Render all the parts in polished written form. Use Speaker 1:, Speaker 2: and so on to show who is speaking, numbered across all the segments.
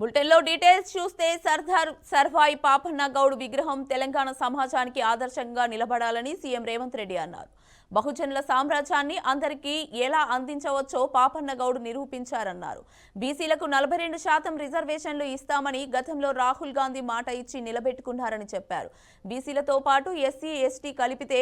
Speaker 1: బులెటిన్లో డీటెయిల్స్ చూస్తే సర్దార్ సర్వాయి పాపన్న గౌడ్ విగ్రహం తెలంగాణ సమాజానికి ఆదర్శంగా నిలబడాలని సీఎం రేవంత్ రెడ్డి అన్నారు. బహుజనుల సామ్రాజ్యాన్ని అందరికీ ఎలా అందించవచ్చో పాపన్న గౌడ్ నిరూపించారన్నారు. బీసీలకు 42% రిజర్వేషన్లు ఇస్తామని గతంలో రాహుల్ గాంధీ మాట ఇచ్చి నిలబెట్టుకున్నారని చెప్పారు. బీసీలతో పాటు ఎస్సీ ఎస్టీ కలిపితే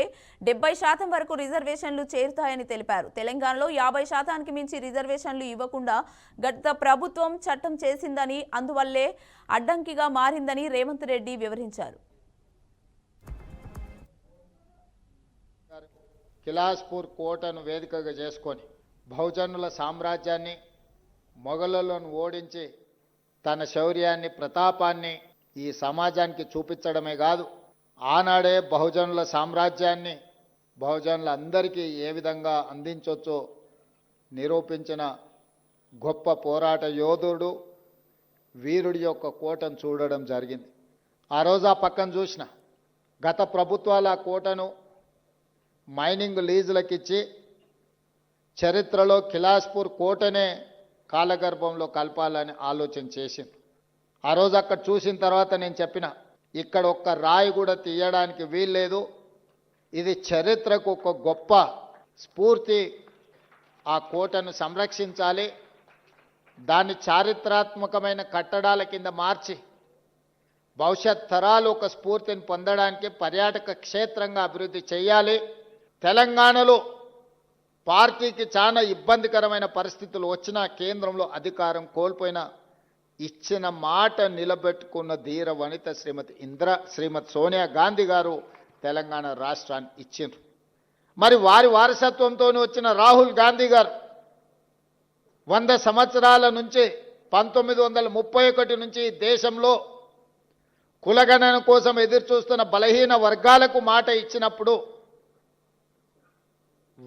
Speaker 1: 70% వరకు రిజర్వేషన్లు చేరుతాయని తెలిపారు. తెలంగాణలో 50%కి మించి రిజర్వేషన్లు ఇవ్వకుండా గత ప్రభుత్వం చట్టం చేసిందని, అందువల్లే అడ్డంకిగా మారిందని రేవంత్ రెడ్డి వివరించారు.
Speaker 2: కిలాస్పూర్ కోటను వేదికగా చేసుకొని బహుజనుల సామ్రాజ్యాన్ని, మొఘలులను ఓడించి తన శౌర్యాన్ని, ప్రతాపాన్ని ఈ సమాజానికి చూపించడమే కాదు, ఆనాడే బహుజనుల సామ్రాజ్యాన్ని బహుజనులందరికీ ఏ విధంగా అందించవచ్చో నిరూపించిన గొప్ప పోరాట యోధుడు, వీరుడి యొక్క కోటను చూడడం జరిగింది. ఆ రోజు ఆ పక్కన చూసిన గత ప్రభుత్వాలు ఆ కోటను మైనింగ్ లీజులకు ఇచ్చి చరిత్రలో కిలాస్పూర్ కోటనే కాలగర్భంలో కలపాలని ఆలోచన చేసింది. ఆ రోజు అక్కడ చూసిన తర్వాత నేను చెప్పిన, ఇక్కడ ఒక్క రాయి కూడా తీయడానికి వీల్లేదు, ఇది చరిత్రకు ఒక గొప్ప స్ఫూర్తి, ఆ కోటను సంరక్షించాలి, దాన్ని చారిత్రాత్మకమైన కట్టడాల కింద మార్చి భవిష్యత్ తరాలు ఒక స్ఫూర్తిని పొందడానికి పర్యాటక క్షేత్రంగా అభివృద్ధి చేయాలి. తెలంగాణలో పార్టీకి చాలా ఇబ్బందికరమైన పరిస్థితులు వచ్చినా, కేంద్రంలో అధికారం కోల్పోయినా ఇచ్చిన మాట నిలబెట్టుకున్న ధీర వనిత శ్రీమతి సోనియా గాంధీ గారు తెలంగాణ రాష్ట్రాన్ని ఇచ్చిండ్రు. మరి వారి వారసత్వంతోనే వచ్చిన రాహుల్ గాంధీ గారు 100 సంవత్సరాల నుంచి 1931 నుంచి దేశంలో కులగణన కోసం ఎదురుచూస్తున్న బలహీన వర్గాలకు మాట ఇచ్చినప్పుడు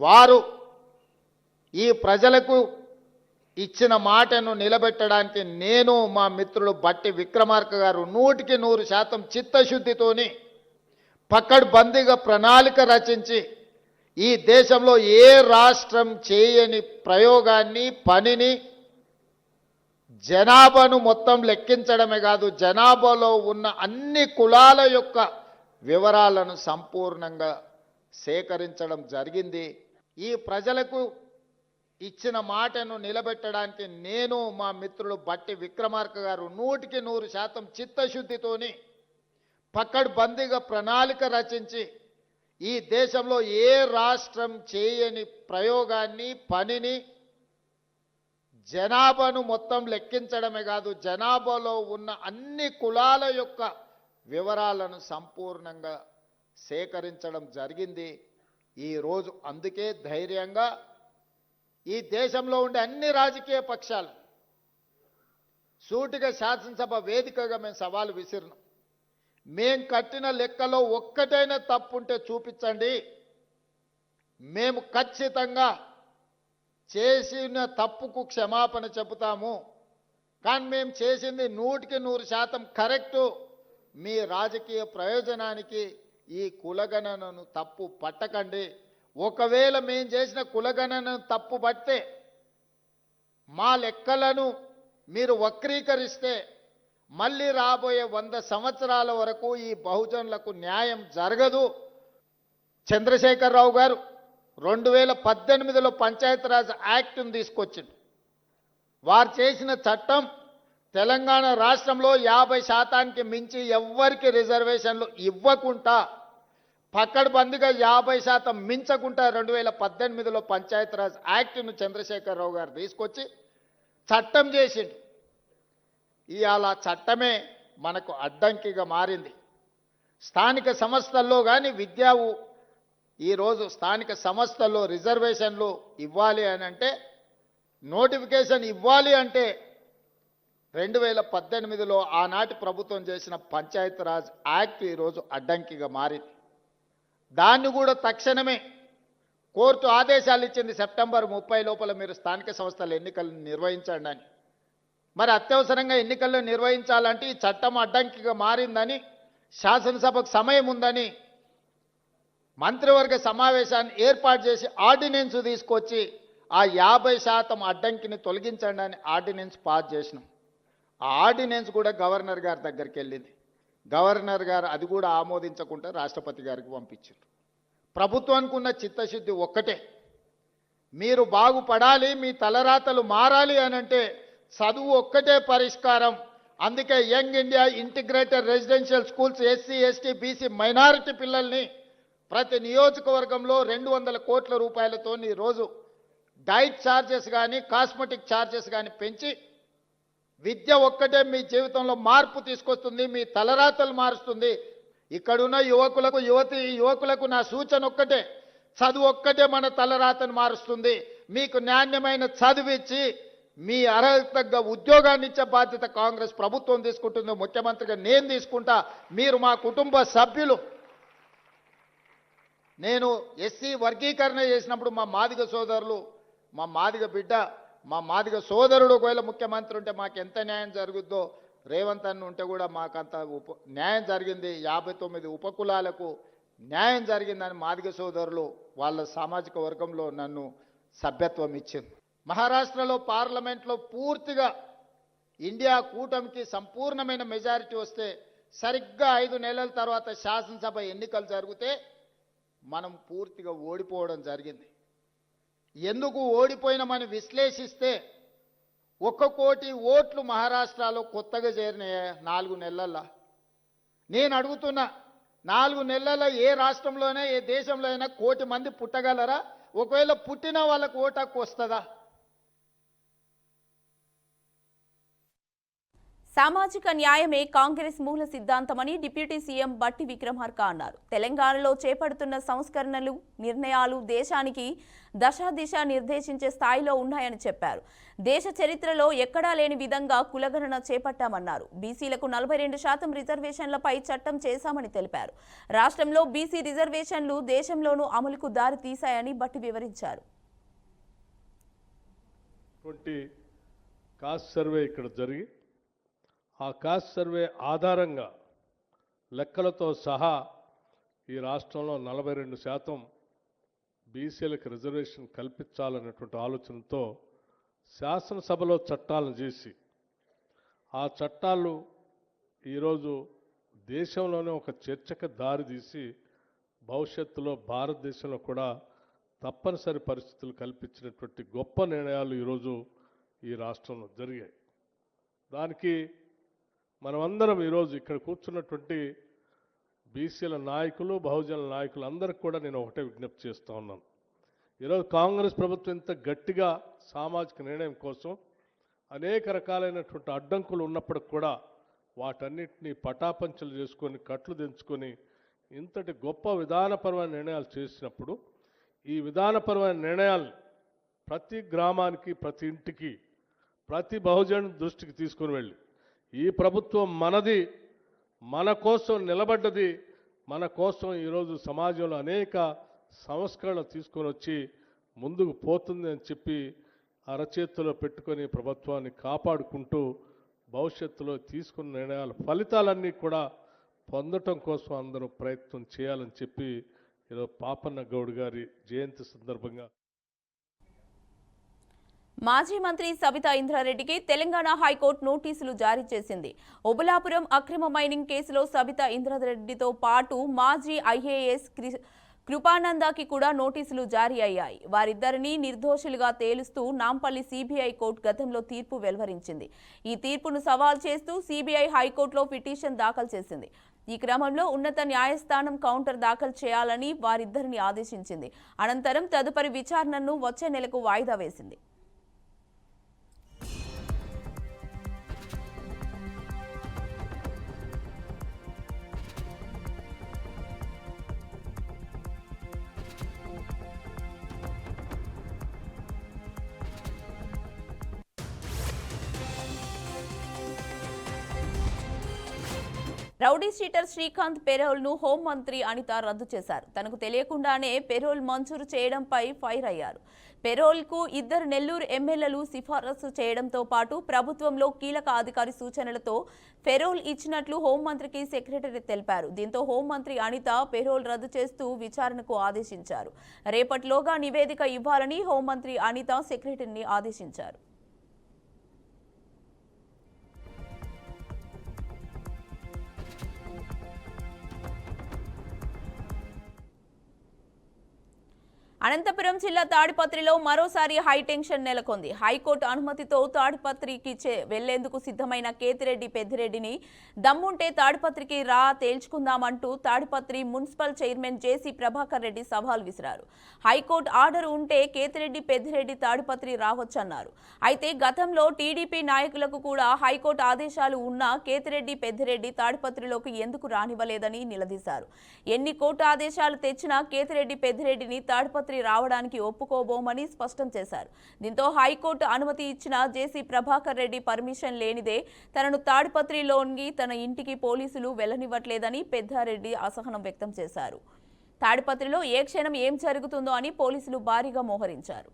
Speaker 2: వారు ఈ ప్రజలకు ఇచ్చిన మాటను నిలబెట్టడానికి నేను, మా మిత్రులు బట్టి విక్రమార్క గారు 100% చిత్తశుద్ధితోని పకడ్బందీగా ప్రణాళిక రచించి ఈ దేశంలో ఏ రాష్ట్రం చేయని ప్రయోగాన్ని, పనిని, జనాభాను మొత్తం లెక్కించడమే కాదు, జనాభాలో ఉన్న అన్ని కులాల యొక్క వివరాలను సంపూర్ణంగా సేకరించడం జరిగింది. ఈ ప్రజలకు ఇచ్చిన మాటను నిలబెట్టడానికి నేను, మా మిత్రులు బట్టి విక్రమార్క గారు 100% చిత్తశుద్ధితోని పకడ్బందీగా ప్రణాళిక రచించి ఈ దేశంలో ఏ రాష్ట్రం చేయని ప్రయోగాన్ని, పనిని, జనాభాను మొత్తం లెక్కించడమే కాదు, జనాభాలో ఉన్న అన్ని కులాల యొక్క వివరాలను సంపూర్ణంగా సేకరించడం జరిగింది. ఈరోజు అందుకే ధైర్యంగా ఈ దేశంలో ఉండే అన్ని రాజకీయ పక్షాలు సూటిగా శాసనసభ వేదికగా మేము సవాలు విసిరినాం. మేం కట్టిన లెక్కలో ఒక్కటైనా తప్పుంటే చూపించండి, మేము ఖచ్చితంగా చేసిన తప్పుకు క్షమాపణ చెబుతాము, కానీ మేము చేసింది 100% కరెక్టు, మీ రాజకీయ ప్రయోజనానికి ఈ కులగణనను తప్పు పట్టకండి. ఒకవేళ మేము చేసిన కులగణనను తప్పు పడితే మా లెక్కలను మీరు వక్రీకరిస్తే మళ్ళీ రాబోయే 100 సంవత్సరాల వరకు ఈ బహుజనులకు న్యాయం జరగదు. చంద్రశేఖరరావు గారు 2018లో పంచాయతీరాజ్ యాక్ట్ను తీసుకొచ్చింది. వారు చేసిన చట్టం తెలంగాణ రాష్ట్రంలో 50%కి మించి ఎవ్వరికి రిజర్వేషన్లు ఇవ్వకుండా పకడ్బందీగా 50% మించకుండా 2018లో పంచాయతీరాజ్ యాక్ట్ను చంద్రశేఖరరావు గారు తీసుకొచ్చి చట్టం చేసిండు. ఇవాళ చట్టమే మనకు అడ్డంకిగా మారింది. స్థానిక సంస్థల్లో కానీ ఈరోజు స్థానిక సంస్థల్లో రిజర్వేషన్లు ఇవ్వాలి అని అంటే, నోటిఫికేషన్ ఇవ్వాలి అంటే 2018లో ఆనాటి ప్రభుత్వం చేసిన పంచాయతీరాజ్ యాక్ట్ ఈరోజు అడ్డంకిగా మారింది. దాన్ని కూడా తక్షణమే కోర్టు ఆదేశాలు ఇచ్చింది, సెప్టెంబర్ 30 లోపల మీరు స్థానిక సంస్థల ఎన్నికలను నిర్వహించండి అని. మరి అత్యవసరంగా ఎన్నికలను నిర్వహించాలంటే ఈ చట్టం అడ్డంకిగా మారిందని, శాసనసభకు సమయం ఉందని మంత్రివర్గ సమావేశాన్ని ఏర్పాటు చేసి ఆర్డినెన్స్ తీసుకొచ్చి ఆ 50% అడ్డంకిని తొలగించండి అని ఆర్డినెన్స్ పాస్ చేసినాం. ఆ ఆర్డినెన్స్ కూడా గవర్నర్ గారి దగ్గరికి వెళ్ళింది. గవర్నర్ గారు అది కూడా ఆమోదించకుండా రాష్ట్రపతి గారికి పంపించారు. ప్రభుత్వానికి ఉన్న చిత్తశుద్ధి ఒక్కటే, మీరు బాగుపడాలి, మీ తలరాతలు మారాలి అని అంటే చదువు ఒక్కటే పరిష్కారం. అందుకే young India integrated residential schools SC ST BC minority పిల్లల్ని ప్రతి నియోజకవర్గంలో 200 కోట్ల రూపాయలతో ఈరోజు డైట్ ఛార్జెస్ కానీ కాస్మెటిక్ ఛార్జెస్ కానీ పెంచి విద్య ఒక్కటే మీ జీవితంలో మార్పు తీసుకొస్తుంది, మీ తలరాతలు మారుస్తుంది. ఇక్కడున్న యువకులకు నా సూచన ఒక్కటే, చదువు ఒక్కటే మన తలరాతను మారుస్తుంది. మీకు నాణ్యమైన చదివిచ్చి మీ అర్హత తగ్గ ఉద్యోగాన్ని ఇచ్చే బాధ్యత కాంగ్రెస్ ప్రభుత్వం తీసుకుంటుంది. ముఖ్యమంత్రిగా నేను తీసుకుంటా, మీరు మా కుటుంబ సభ్యులు. నేను ఎస్సీ వర్గీకరణ చేసినప్పుడు మా మాదిగ సోదరులు, మా మాదిగ బిడ్డ, మా మాదిగ సోదరుడు ఒకవేళ ముఖ్యమంత్రి ఉంటే మాకు ఎంత న్యాయం జరుగుద్దో, రేవంత్ అన్న ఉంటే కూడా మాకంత న్యాయం జరిగింది. 59 ఉపకులాలకు న్యాయం జరిగిందని మాదిగ సోదరులు వాళ్ళ సామాజిక వర్గంలో నన్ను సభ్యత్వం ఇచ్చింది. మహారాష్ట్రలో పార్లమెంట్లో పూర్తిగా ఇండియా కూటమికి సంపూర్ణమైన మెజారిటీ వస్తే సరిగ్గా 5 నెలల తర్వాత శాసనసభ ఎన్నికలు జరిగితే మనం పూర్తిగా ఓడిపోవడం జరిగింది. ఎందుకు ఓడిపోయినామని విశ్లేషిస్తే 1 కోటి ఓట్లు మహారాష్ట్రలో కొత్తగా చేరినాయి 4 నెలల్లో. నేను అడుగుతున్నా, 4 నెలల్లో ఏ రాష్ట్రంలోనే ఏ దేశంలో అయినా 1 కోటి మంది పుట్టగలరా? ఒకవేళ పుట్టిన వాళ్ళకు ఓటు హక్కు వస్తుందా?
Speaker 1: సామాజిక న్యాయమే కాంగ్రెస్ మూల సిద్ధాంతమని డిప్యూటీ సీఎం బట్టి విక్రమార్క అన్నారు. తెలంగాణలో చేపడుతున్న సంస్కరణలు, నిర్ణయాలు దేశానికి దశాదిశ నిర్దేశించే స్థాయిలో ఉన్నాయని చెప్పారు. దేశ చరిత్రలో ఎక్కడా లేని విధంగా కులగణన చేపట్టామన్నారు. బీసీలకు 42% రిజర్వేషన్లపై చట్టం చేశామని తెలిపారు. రాష్ట్రంలో బీసీ రిజర్వేషన్లు దేశంలోనూ అమలుకు దారి తీశాయని బట్టి వివరించారు.
Speaker 3: కాస్ట్ సర్వే ఇక్కడ జరిగి ఆ కాస్ట్ సర్వే ఆధారంగా లెక్కలతో సహా ఈ రాష్ట్రంలో 42% బీసీలకు రిజర్వేషన్ కల్పించాలనేటువంటి ఆలోచనతో శాసనసభలో చట్టాలను చేసి ఆ చట్టాలు ఈరోజు దేశంలోనే ఒక చర్చకు దారితీసి భవిష్యత్తులో భారతదేశంలో కూడా తప్పనిసరి పరిస్థితులు కల్పించినటువంటి గొప్ప నిర్ణయాలు ఈరోజు ఈ రాష్ట్రంలో జరిగాయి. దానికి మనమందరం ఈరోజు ఇక్కడ కూర్చున్నటువంటి బీసీల నాయకులు, బహుజనుల నాయకులు అందరికీ కూడా నేను ఒకటే విజ్ఞప్తి చేస్తూ ఉన్నాను. ఈరోజు కాంగ్రెస్ ప్రభుత్వం ఇంత గట్టిగా సామాజిక నిర్ణయం కోసం అనేక రకాలైనటువంటి అడ్డంకులు ఉన్నప్పటికి కూడా వాటన్నిటినీ పటాపంచలు చేసుకొని కట్లు దించుకొని ఇంతటి గొప్ప విధానపరమైన నిర్ణయాలు చేసినప్పుడు ఈ విధానపరమైన నిర్ణయాలు ప్రతి గ్రామానికి, ప్రతి ఇంటికి, ప్రతి బహుజను దృష్టికి తీసుకొని వెళ్ళి ఈ ప్రభుత్వం మనది, మన కోసం నిలబడ్డది, మన కోసం ఈరోజు సమాజంలో అనేక సంస్కరణలు తీసుకొని వచ్చి ముందుకు పోతుంది అని చెప్పి అరచేతిలో పెట్టుకొని ప్రభుత్వాన్ని కాపాడుకుంటూ భవిష్యత్తులో తీసుకున్న నిర్ణయాల ఫలితాలన్నీ కూడా పొందటం కోసం అందరూ ప్రయత్నం చేయాలని చెప్పి ఈరోజు పాపన్న గౌడ్ గారి జయంతి సందర్భంగా
Speaker 1: మాజీ మంత్రి సబితా ఇంద్రారెడ్డికి తెలంగాణ హైకోర్టు నోటీసులు జారీ చేసింది. ఒబులాపురం అక్రమ మైనింగ్ కేసులో సబితా ఇంద్రారెడ్డితో పాటు మాజీ ఐఏఎస్ కృపానందకి కూడా నోటీసులు జారీ అయ్యాయి. వారిద్దరిని నిర్దోషులుగా తేలుస్తూ నాంపల్లి సిబిఐ కోర్టు గతంలో తీర్పు వెలువరించింది. ఈ తీర్పును సవాల్ చేస్తూ సిబిఐ హైకోర్టులో పిటిషన్ దాఖలు చేసింది. ఈ క్రమంలో ఉన్నత న్యాయస్థానం కౌంటర్ దాఖలు చేయాలని వారిద్దరిని ఆదేశించింది. అనంతరం తదుపరి విచారణను వచ్చే నెలకు వాయిదా వేసింది. రౌడీ షీటర్ శ్రీకాంత్ పెరోల్ను హోంమంత్రి అనిత రద్దు చేశారు. తనకు తెలియకుండానే పెరోల్ మంజూరు చేయడంపై ఫైర్ అయ్యారు. పెరోల్కు 2 నెల్లూరు ఎమ్మెల్యేలు సిఫారసు చేయడంతో పాటు ప్రభుత్వంలో కీలక అధికారి సూచనలతో పెరోల్ ఇచ్చినట్లు హోంమంత్రికి సెక్రటరీ తెలిపారు. దీంతో హోంమంత్రి అనిత పెరోల్ రద్దు చేస్తూ విచారణకు ఆదేశించారు. రేపటిలోగా నివేదిక ఇవ్వాలని హోంమంత్రి అనిత సెక్రటరీని ఆదేశించారు. అనంతపురం జిల్లా తాడిపత్రిలో మరోసారి హైటెన్షన్ నెలకొంది. హైకోర్టు అనుమతితో తాడిపత్రికి వెళ్లేందుకు సిద్ధమైన కేతిరెడ్డి పెద్దిరెడ్డిని దమ్ముంటే తాడిపత్రికి రా తేల్చుకుందామంటూ తాడిపత్రి మున్సిపల్ చైర్మన్ జేసీ ప్రభాకర్ రెడ్డి సవాల్ విసిరారు. హైకోర్టు ఆర్డర్ ఉంటే కేతిరెడ్డి పెద్దిరెడ్డి తాడిపత్రి రావచ్చన్నారు. అయితే గతంలో టీడీపీ నాయకులకు కూడా హైకోర్టు ఆదేశాలు ఉన్నా కేతిరెడ్డి పెద్దిరెడ్డి తాడిపత్రిలోకి ఎందుకు రానివ్వలేదని నిలదీశారు. ఎన్ని కోర్టు ఆదేశాలు తెచ్చినా కేతిరెడ్డి పెద్దిరెడ్డిని తాడిపత్రి రావడానికి ఒప్పుకోబోమని స్పష్టం చేశారు. దీంతో హైకోర్టు అనుమతి ఇచ్చిన జేసీ ప్రభాకర్ రెడ్డి పర్మిషన్ లేనిదే తనను తాడిపత్రిలోని తన ఇంటికి పోలీసులు వెళ్లనివ్వట్లేదని పెద్దారెడ్డి అసహనం వ్యక్తం చేశారు. తాడిపత్రిలో ఏ క్షణం ఏం జరుగుతుందో అని పోలీసులు భారీగా మోహరించారు.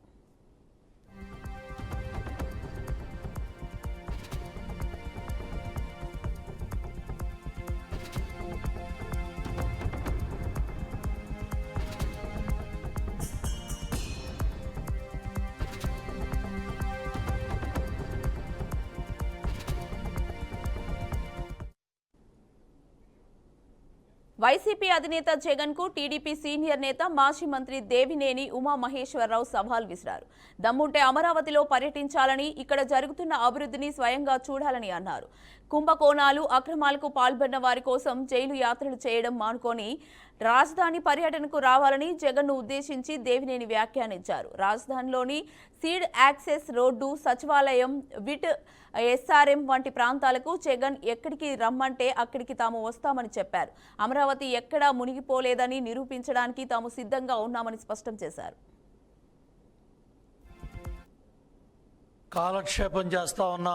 Speaker 1: వైసీపీ అధినేత జగన్ కు టీడీపీ సీనియర్ నేత మాజీ మంత్రి దేవినేని ఉమామహేశ్వరరావు సవాల్ విసిరారు. దమ్ముంటే అమరావతిలో పర్యటించాలని, ఇక్కడ జరుగుతున్న అభివృద్ధిని స్వయంగా చూడాలని అన్నారు. కుంభకోణాలు, అక్రమాలకు పాల్పడిన వారి కోసం జైలు యాత్రలు చేయడం మానుకొని రాజధాని పర్యటనకు రావాలని జగన్ను ఉద్దేశించి దేవినేని వ్యాఖ్యానించారు. రాజధానిలోని సీడ్ యాక్సెస్ రోడ్డు, సచివాలయం, విట్, ఎస్ఆర్ఎం వంటి ప్రాంతాలకు జగన్ ఎక్కడికి రమ్మంటే అక్కడికి తాము వస్తామని చెప్పారు. అమరావతి ఎక్కడా మునిగిపోలేదని నిరూపించడానికి తాము సిద్ధంగా ఉన్నామని స్పష్టం చేశారు.
Speaker 4: కాలక్షేపం చేస్తా ఉన్న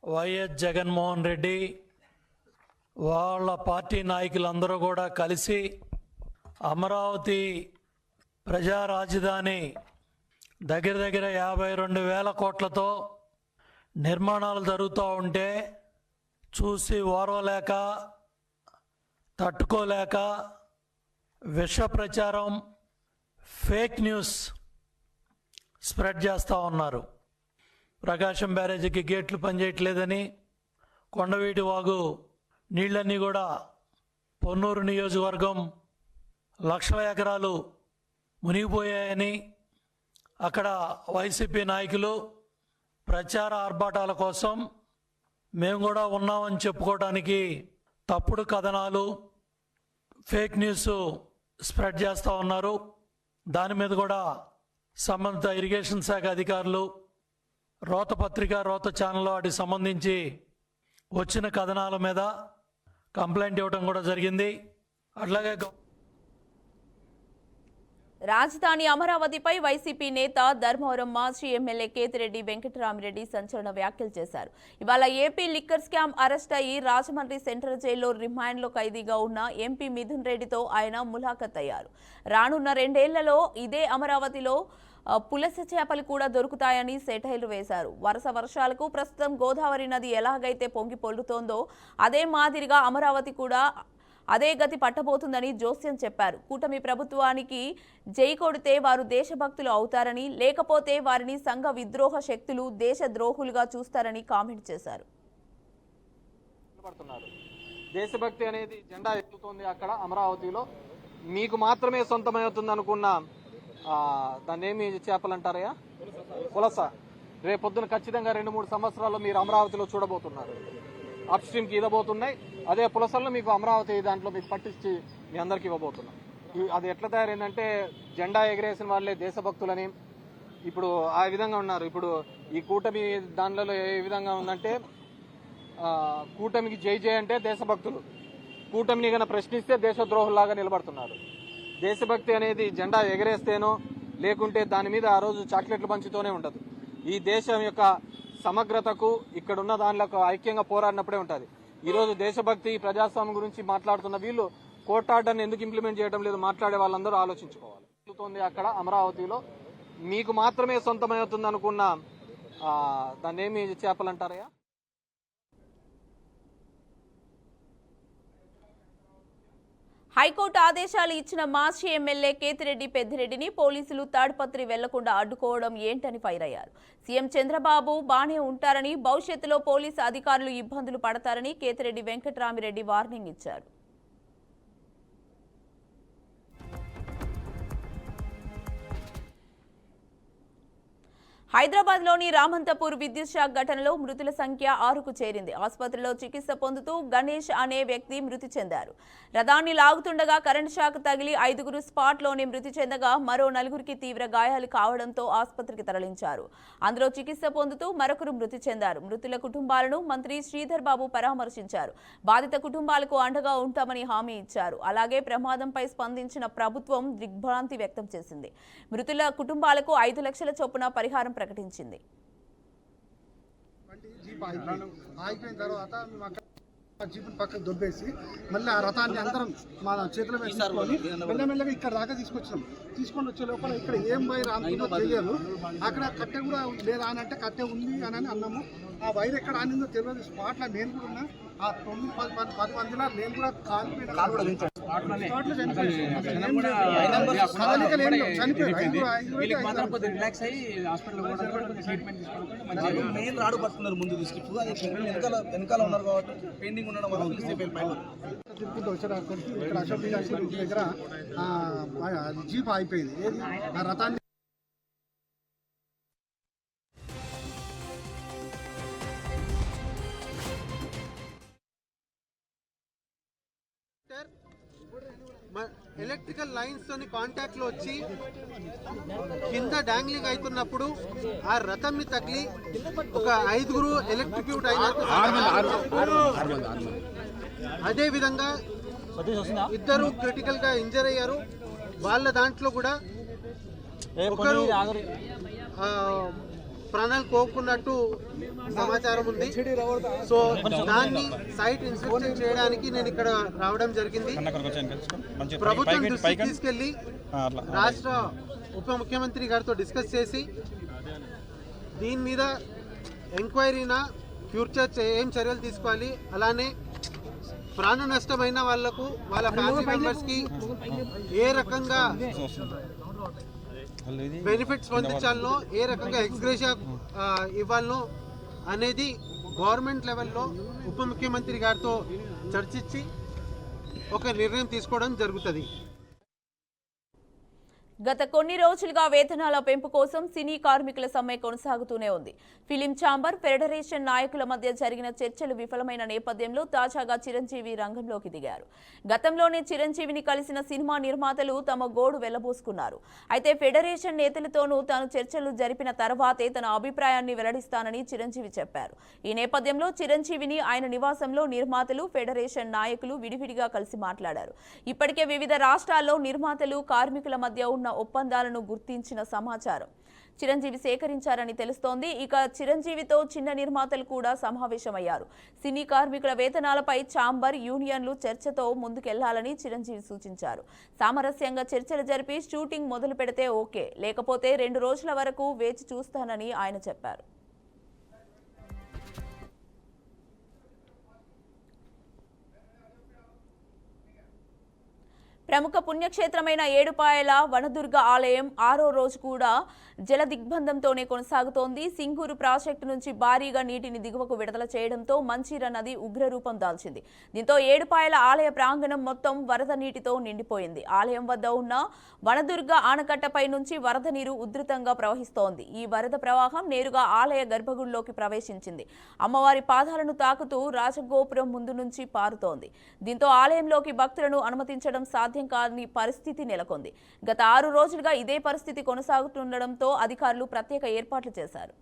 Speaker 4: వైఎస్ జగన్మోహన్ రెడ్డి వాళ్ళ పార్టీ నాయకులందరూ కూడా కలిసి అమరావతి ప్రజా రాజధాని దగ్గర 52,000 కోట్లతో నిర్మాణాలు జరుగుతూ ఉంటే చూసి ఓర్వలేక, తట్టుకోలేక విష ప్రచారం, ఫేక్ న్యూస్ స్ప్రెడ్ చేస్తూ ఉన్నారు. ప్రకాశం బ్యారేజీకి గేట్లు పనిచేయట్లేదని, కొండవీటి వాగు నీళ్ళన్నీ కూడా పొన్నూరు నియోజకవర్గం లక్షల ఎకరాలు మునిగిపోయాయని అక్కడ వైసీపీ నాయకులు ప్రచార ఆర్భాటాల కోసం మేము కూడా ఉన్నామని చెప్పుకోవడానికి తప్పుడు కథనాలు, ఫేక్ న్యూస్ స్ప్రెడ్ చేస్తూ ఉన్నారు. దాని మీద కూడా సంబంధిత ఇరిగేషన్ శాఖ అధికారులు రోత పత్రిక, రోత ఛానల్ వాటికి సంబంధించి వచ్చిన కథనాల మీద కంప్లైంట్ ఇవ్వడం కూడా జరిగింది. అట్లాగే
Speaker 1: రాజధాని అమరావతిపై వైసీపీ నేత ధర్మవరం మాజీ ఎమ్మెల్యే కేతిరెడ్డి వెంకటరామిరెడ్డి సంచలన వ్యాఖ్యలు చేశారు. ఇవాళ ఏపీ లిక్కర్ స్కామ్ అరెస్ట్ అయ్యి రాజమండ్రి సెంట్రల్ జైల్లో రిమాండ్లో ఖైదీగా ఉన్న ఎంపీ మిథున్ రెడ్డితో ఆయన ములాఖత్ అయ్యారు. రానున్న 2 ఏళ్లలో ఇదే అమరావతిలో పులస చేపలు కూడా దొరుకుతాయని సెటైర్లు వేశారు. వరుస వర్షాలకు ప్రస్తుతం గోదావరి నది ఎలాగైతే పొంగి పొల్లుతోందో అదే మాదిరిగా అమరావతి కూడా అదే గతి పట్టబోతుందని జోస్యం చెప్పారు. కూటమి ప్రభుత్వానికి జై కొడితే వారు దేశభక్తులు అవుతారని, లేకపోతే వారిని సంఘ విద్రోహ శక్తులు దేశద్రోహులుగా చూస్తారని కామెంట్ చేశారు.
Speaker 5: దేశభక్తి అనేది జెండా ఎత్తుతోంది అక్కడ అమరావతిలో. మీకు మాత్రమే సొంతమవుతుంది అనుకున్న దాన్ని ఏమి చేపలంటారయ్యా, పులస, రేపొద్దున ఖచ్చితంగా 2-3 సంవత్సరాల్లో మీరు అమరావతిలో చూడబోతున్నారు. అప్ స్ట్రీమ్కి ఇవ్వబోతున్నాయి. అదే పులసలను మీకు అమరావతి దాంట్లో మీకు పట్టించి మీ అందరికి ఇవ్వబోతున్నాం. అది ఎట్లా తయారైందంటే జెండా ఎగరేసిన వాళ్ళే దేశభక్తులని ఇప్పుడు ఆ విధంగా ఉన్నారు. ఇప్పుడు ఈ కూటమి దానిలో ఏ విధంగా ఉందంటే కూటమికి జై జై అంటే దేశభక్తులు, కూటమిని కన్నా ప్రశ్నిస్తే దేశద్రోహుల్లాగా నిలబడుతున్నారు. దేశభక్తి అనేది జెండా ఎగరేస్తేనో లేకుంటే దాని మీద ఆ రోజు చాక్లెట్లు పంచుతూనే ఉండదు. ఈ దేశం యొక్క సమగ్రతకు ఇక్కడున్న దానిలో ఐక్యంగా పోరాడినప్పుడే ఉంటుంది. ఈరోజు దేశభక్తి, ప్రజాస్వామ్యం గురించి మాట్లాడుతున్న వీళ్ళు కోర్టు ఆర్డర్ని ఎందుకు ఇంప్లిమెంట్ చేయడం లేదు మాట్లాడే వాళ్ళందరూ ఆలోచించుకోవాలి. అక్కడ అమరావతిలో మీకు మాత్రమే సొంతమవుతుంది అనుకున్న దాన్ని ఏమి చేపలంటారయ్యా,
Speaker 1: హైకోర్టు ఆదేశాలు ఇచ్చిన మాజీ ఎమ్మెల్యే కేతిరెడ్డి పెద్దిరెడ్డిని పోలీసులు తాడిపత్రి వెళ్లకుండా అడ్డుకోవడం ఏంటని ఫైర్ అయ్యారు. సీఎం చంద్రబాబు బానే ఉంటారని, భవిష్యత్తులో పోలీసు అధికారులు ఇబ్బందులు పడతారని కేతిరెడ్డి వెంకటరామిరెడ్డి వార్నింగ్ ఇచ్చారు. హైదరాబాద్లోని రామంతపూర్ విద్యుత్ షాక్ ఘటనలో మృతుల సంఖ్య 6కు చేరింది. ఆసుపత్రిలో చికిత్స పొందుతూ గణేష్ అనే వ్యక్తి మృతి చెందారు. రథాన్ని లాగుతుండగా కరెంట్ షాక్ తగిలి 5గురు స్పాట్లోనే మృతి చెందగా మరో 4గురికి తీవ్ర గాయాలు కావడంతో ఆసుపత్రికి తరలించారు. అందులో చికిత్స పొందుతూ మరొకరు మృతి చెందారు. మృతుల కుటుంబాలను మంత్రి శ్రీధర్ బాబు పరామర్శించారు. బాధిత కుటుంబాలకు అండగా ఉంటామని హామీ ఇచ్చారు. అలాగే ప్రమాదంపై స్పందించిన ప్రభుత్వం దిగ్భ్రాంతి వ్యక్తం చేసింది. మృతుల కుటుంబాలకు 5 లక్షల చొప్పున పరిహారం ప్రకటించింది.
Speaker 6: ఆగిపోయిన తర్వాత జీపుని పక్కన దొబ్బేసి మళ్ళీ ఆ రథాన్ని అందరం మా చేతుల మీద తీసుకొని మెల్లమెల్లగా ఇక్కడ దాకా తీసుకొని వచ్చే లోపల ఇక్కడ ఏం వైర్ ఆనుకుందో తెలియదు. అక్కడ కట్టె కూడా లేదా అని అంటే కట్టె ఉంది అని అన్నాము. ఆ వైర్ ఎక్కడ ఆనిందో తెలియదు. స్పాట్లో నేను కూడా ఉన్నా. ఆ 9-10 మందిలో నేను కూడా
Speaker 7: మెయిన్ రాడు పట్టుకున్నారు ముందు తీసుకు అది వెనకాల ఉన్నారు కాబట్టి పెయింటింగ్ ఉండడం వల్ల
Speaker 6: తిరుగుతూ వచ్చేటప్పుడు ఇక్కడ అశోక్ దగ్గర జీప్ అయిపోయింది. ఏది ఆ రథాన్ని
Speaker 8: ఎలక్ట్రికల్ లైన్స్ తోని కాంటాక్ట్ లో వచ్చి కింద డాంగ్లింగ్ అవుతున్నప్పుడు ఆ రథం ని తగిలి ఒక 5గురు ఎలక్ట్రిక్యూట్ అయినట్టు. అదే విధంగా 2 క్రిటికల్ గా ఇంజర్ అయ్యారు. వాళ్ళ దాంట్లో కూడా ఒకరు ప్రాణాలు కోరుకున్నట్టు సమాచారం ఉంది. సో దాన్ని సైట్ ఇన్స్పెక్షన్ చేయడానికి నేను ఇక్కడ రావడం జరిగింది. ప్రభుత్వం దృష్టికి తీసుకెళ్లి రాష్ట్ర ఉప ముఖ్యమంత్రి గారితో డిస్కస్ చేసి దీని మీద ఎంక్వైరీనా ఫ్యూచర్ ఏం చర్యలు తీసుకోవాలి, అలానే ప్రాణ నష్టమైన వాళ్లకు వాళ్ళ ఫ్యామిలీ మెంబర్స్కి ఏ రకంగా బెనిఫిట్స్ పొందించాలనో, ఏ రకంగా ఎక్స్గ్రేషియా ఇవ్వాలనో అనేది గవర్నమెంట్ లెవెల్లో ఉప ముఖ్యమంత్రి గారితో చర్చించి ఒక నిర్ణయం తీసుకోవడం జరుగుతుంది.
Speaker 1: గత కొన్ని రోజులుగా వేతనాల పెంపు కోసం సినీ కార్మికుల సమ్మె కొనసాగుతూనే ఉంది. ఫిలిం ఛాంబర్, ఫెడరేషన్ నాయకుల మధ్య జరిగిన చర్చలు విఫలమైన నేపథ్యంలో తాజాగా చిరంజీవి రంగంలోకి దిగారు. గతంలోనే చిరంజీవిని కలిసిన సినిమా నిర్మాతలు తమ గోడు వెళ్లబోసుకున్నారు. అయితే ఫెడరేషన్ నేతలతోనూ తాను చర్చలు జరిపిన తర్వాతే తన అభిప్రాయాన్ని వెల్లడిస్తానని చిరంజీవి చెప్పారు. ఈ నేపథ్యంలో చిరంజీవిని ఆయన నివాసంలో నిర్మాతలు, ఫెడరేషన్ నాయకులు విడివిడిగా కలిసి మాట్లాడారు. ఇప్పటికే వివిధ రాష్ట్రాల్లో నిర్మాతలు, కార్మికుల మధ్య ఉన్న ఒప్పందాలను గుర్తించిన సమాచారం చిరంజీవి సేకరించారని తెలుస్తోంది. ఇక చిరంజీవితో చిన్న నిర్మాతలు కూడా సమావేశమయ్యారు. సినీ కార్మికుల వేతనాలపై ఛాంబర్, యూనియన్లు చర్చతో ముందుకెళ్లాలని చిరంజీవి సూచించారు. సామరస్యంగా చర్చలు జరిపి షూటింగ్ మొదలు పెడితే ఓకే, లేకపోతే 2 రోజుల వరకు వేచి చూస్తానని ఆయన చెప్పారు. ప్రముఖ పుణ్యక్షేత్రమైన ఏడుపాయల వనదుర్గ ఆలయం 6వ రోజు కూడా జల దిగ్బంధంతోనే కొనసాగుతోంది. సింగూరు ప్రాజెక్టు నుంచి భారీగా నీటిని దిగువకు విడుదల చేయడంతో మంచిర నది ఉగ్రరూపం దాల్చింది. దీంతో ఏడుపాయల ఆలయ ప్రాంగణం మొత్తం వరద నీటితో నిండిపోయింది. ఆలయం వద్ద ఉన్న వనదుర్గ ఆనకట్టపై నుంచి వరద నీరు ఉధృతంగా ప్రవహిస్తోంది. ఈ వరద ప్రవాహం నేరుగా ఆలయ గర్భగుడిలోకి ప్రవేశించింది. అమ్మవారి పాదాలను తాకుతూ రాజగోపురం ముందు నుంచి పారుతోంది. దీంతో ఆలయంలోకి భక్తులను అనుమతించడం సాధ్యం కాని పరిస్థితి నెలకొంది. గత 6 రోజులుగా ఇదే పరిస్థితి కొనసాగుతుండటంతో అధికారులు ప్రత్యేక ఏర్పాట్లు చేశారు.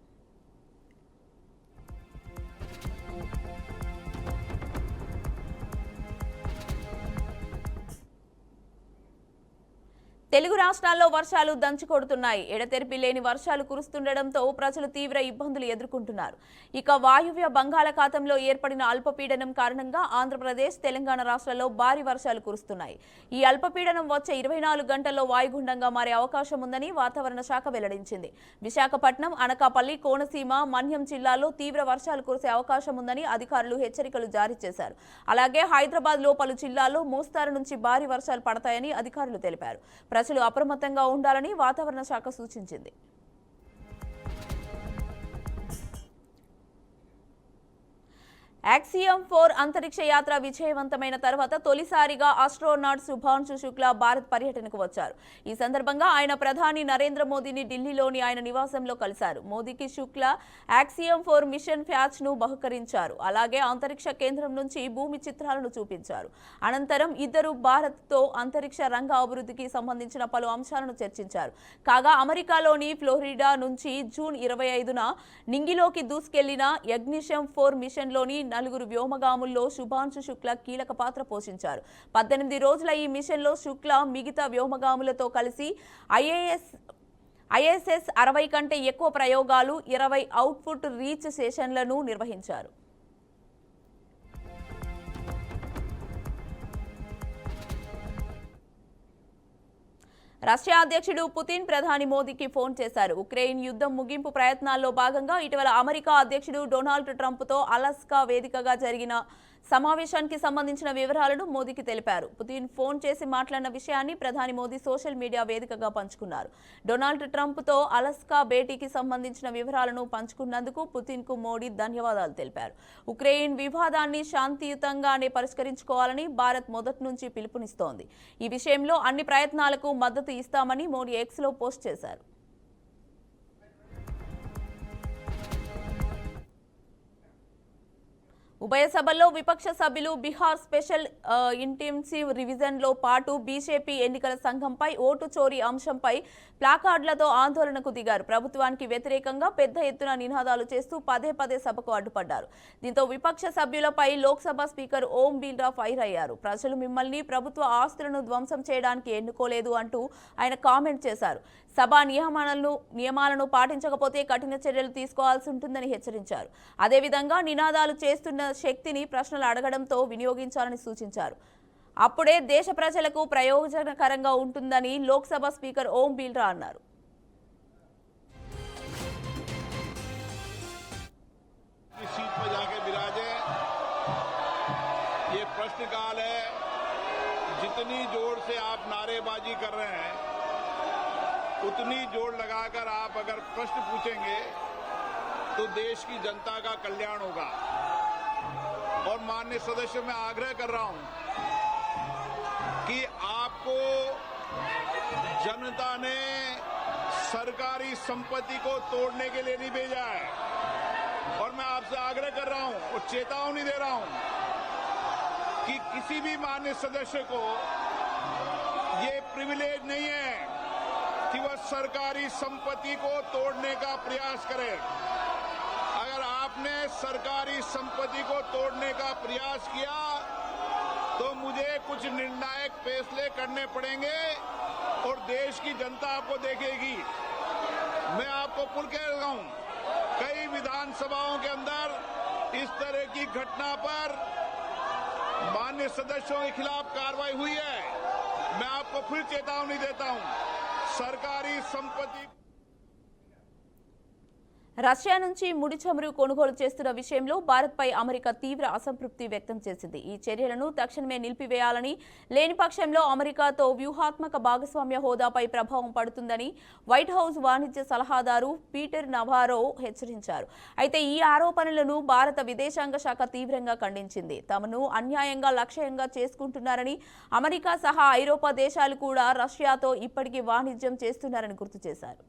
Speaker 1: తెలుగు రాష్ట్రాల్లో వర్షాలు దంచుకొడుతున్నాయి. ఎడతెరిపి లేని వర్షాలు కురుస్తుండటంతో ప్రజలు తీవ్ర ఇబ్బందులు ఎదుర్కొంటున్నారు. ఇక వాయువ్య బంగాళాఖాతంలో ఏర్పడిన అల్పపీడనం కారణంగా ఆంధ్రప్రదేశ్, తెలంగాణ రాష్ట్రాల్లో భారీ వర్షాలు కురుస్తున్నాయి. ఈ అల్పపీడనం వచ్చే 24 గంటల్లో వాయుగుండంగా మారే అవకాశం ఉందని వాతావరణ శాఖ వెల్లడించింది. విశాఖపట్నం, అనకాపల్లి, కోనసీమ, మన్యం జిల్లాల్లో తీవ్ర వర్షాలు కురిసే అవకాశం ఉందని అధికారులు హెచ్చరికలు జారీ చేశారు. అలాగే హైదరాబాద్లో పలు జిల్లాల్లో మోస్తారు నుంచి భారీ వర్షాలు పడతాయని అధికారులు తెలిపారు. ప్రజలు అప్రమత్తంగా ఉండాలని వాతావరణ శాఖ సూచించింది. యాక్సియం 4 అంతరిక్ష యాత్ర విజయవంతమైన తర్వాత తొలిసారిగా ఆస్ట్రోనాట్ శుభాంశు శుక్లా భారత్ పర్యటనకు వచ్చారు. ఈ సందర్భంగా ఆయన ప్రధాని నరేంద్ర మోదీని ఢిల్లీలోని ఆయన నివాసంలో కలిశారు. మోదీకి శుక్లా యాక్సియం 4 మిషన్ ప్యాచ్ ను బహుకరించారు. అలాగే అంతరిక్ష కేంద్రం నుంచి భూమి చిత్రాలను చూపించారు. అనంతరం ఇద్దరు భారత్తో అంతరిక్ష రంగ అభివృద్ధికి సంబంధించిన పలు అంశాలను చర్చించారు. కాగా అమెరికాలోని ఫ్లోరిడా నుంచి జూన్ 25న నింగిలోకి దూసుకెళ్లిన యగ్నిశం 4 మిషన్లోని 4 వ్యోమగాముల్లో శుభాంశు శుక్లా కీలక పాత్ర పోషించారు. 18 రోజుల ఈ మిషన్లో శుక్లా మిగతా వ్యోమగాములతో కలిసి ఐఎస్ఎస్ 60 కంటే ఎక్కువ ప్రయోగాలు, 20 అవుట్పుట్ రీచ్ సెషన్లను నిర్వహించారు. రష్యా అధ్యక్షుడు పుతిన్ ప్రధాని మోదీకి ఫోన్ చేశారు. ఉక్రెయిన్ యుద్ధం ముగింపు ప్రయత్నాల్లో భాగంగా ఇటీవల అమెరికా అధ్యక్షుడు డొనాల్డ్ ట్రంప్తో అలాస్కా వేదికగా జరిగిన సమావేశానికి సంబంధించిన వివరాలను మోదీకి తెలిపారు. పుతిన్ ఫోన్ చేసి మాట్లాడిన విషయాన్ని ప్రధాని మోదీ సోషల్ మీడియా వేదికగా పంచుకున్నారు. డొనాల్డ్ ట్రంప్తో అలాస్కా భేటీకి సంబంధించిన వివరాలను పంచుకున్నందుకు పుతిన్కు మోడీ ధన్యవాదాలు తెలిపారు. ఉక్రెయిన్ వివాదాన్ని శాంతియుతంగానే పరిష్కరించుకోవాలని భారత్ మొదటి నుంచి పిలుపునిస్తోంది. ఈ విషయంలో అన్ని ప్రయత్నాలకు మద్దతు ఇస్తామని మోడీ ఎక్స్లో పోస్ట్ చేశారు. ఉభయ సభల్లో విపక్ష సభ్యులు బీహార్ స్పెషల్ ఇంటెన్సివ్ రివిజన్లో పాటు బీజేపీ ఎన్నికల సంఘంపై ఓటు చోరీ అంశంపై ప్లాకార్డులతో ఆందోళనకు దిగారు. ప్రభుత్వానికి వ్యతిరేకంగా పెద్ద ఎత్తున నినాదాలు చేస్తూ పదే సభకు అడ్డుపడ్డారు. దీంతో విపక్ష సభ్యులపై లోక్సభ స్పీకర్ ఓం బిర్లా ఫైర్ అయ్యారు. ప్రజలు మిమ్మల్ని ప్రభుత్వ ఆస్తులను ధ్వంసం చేయడానికి ఎన్నుకోలేదు అంటూ ఆయన కామెంట్ చేశారు. సభా నియమాలను పాటించకపోతే కఠిన చర్యలు తీసుకోవాల్సి ఉంటుందని హెచ్చరించారు. అదేవిధంగా నినాదాలు చేస్తున్న శక్తిని ప్రశ్నలు అడగడంతో వినియోగించాలని సూచించారు. అప్పుడే దేశ ప్రజలకు ప్రయోజనకరంగా ఉంటుందని లోక్సభ స్పీకర్ ఓం బిర్లా అన్నారు.
Speaker 9: जितनी जोर से आप नारेबाजी कर रहे हैं उतनी जोर लगाकर आप अगर प्रश्न पूछेंगे तो देश की जनता का कल्याण होगा। और माननीय सदस्यों में आग्रह कर रहा हूं कि आपको जनता ने सरकारी संपत्ति को तोड़ने के लिए नहीं भेजा है। और मैं आपसे आग्रह कर रहा हूं और चेतावनी दे रहा हूं कि किसी भी माननीय सदस्य को ये प्रिविलेज नहीं है कि वह सरकारी संपत्ति को तोड़ने का प्रयास करे। अगर आपने सरकारी संपत्ति को तोड़ने का प्रयास किया तो मुझे कुछ निर्णायक फैसले करने पड़ेंगे और देश की जनता आपको देखेगी। मैं आपको पुल कह रहा हूं, कई विधानसभाओं के अंदर इस तरह की घटना पर माननीय सदस्यों के खिलाफ कार्रवाई हुई है। मैं आपको फिर चेतावनी देता हूं, सरकारी संपत्ति
Speaker 1: రష్యా నుంచి ముడి చమురు కొనుగోలు చేస్తున్న విషయంలో భారత్పై అమెరికా తీవ్ర అసంతృప్తి వ్యక్తం చేసింది. ఈ చర్యలను తక్షణమే నిలిపివేయాలని, లేని పక్షంలో అమెరికాతో వ్యూహాత్మక భాగస్వామ్య హోదాపై ప్రభావం పడుతుందని వైట్ హౌస్ వాణిజ్య సలహాదారు పీటర్ నవారో హెచ్చరించారు. అయితే ఈ ఆరోపణలను భారత విదేశాంగ శాఖ తీవ్రంగా ఖండించింది. తమను అన్యాయంగా లక్ష్యంగా చేసుకుంటున్నారని, అమెరికా సహా ఐరోపా దేశాలు కూడా రష్యాతో ఇప్పటికీ వాణిజ్యం చేస్తున్నారని గుర్తు చేశారు.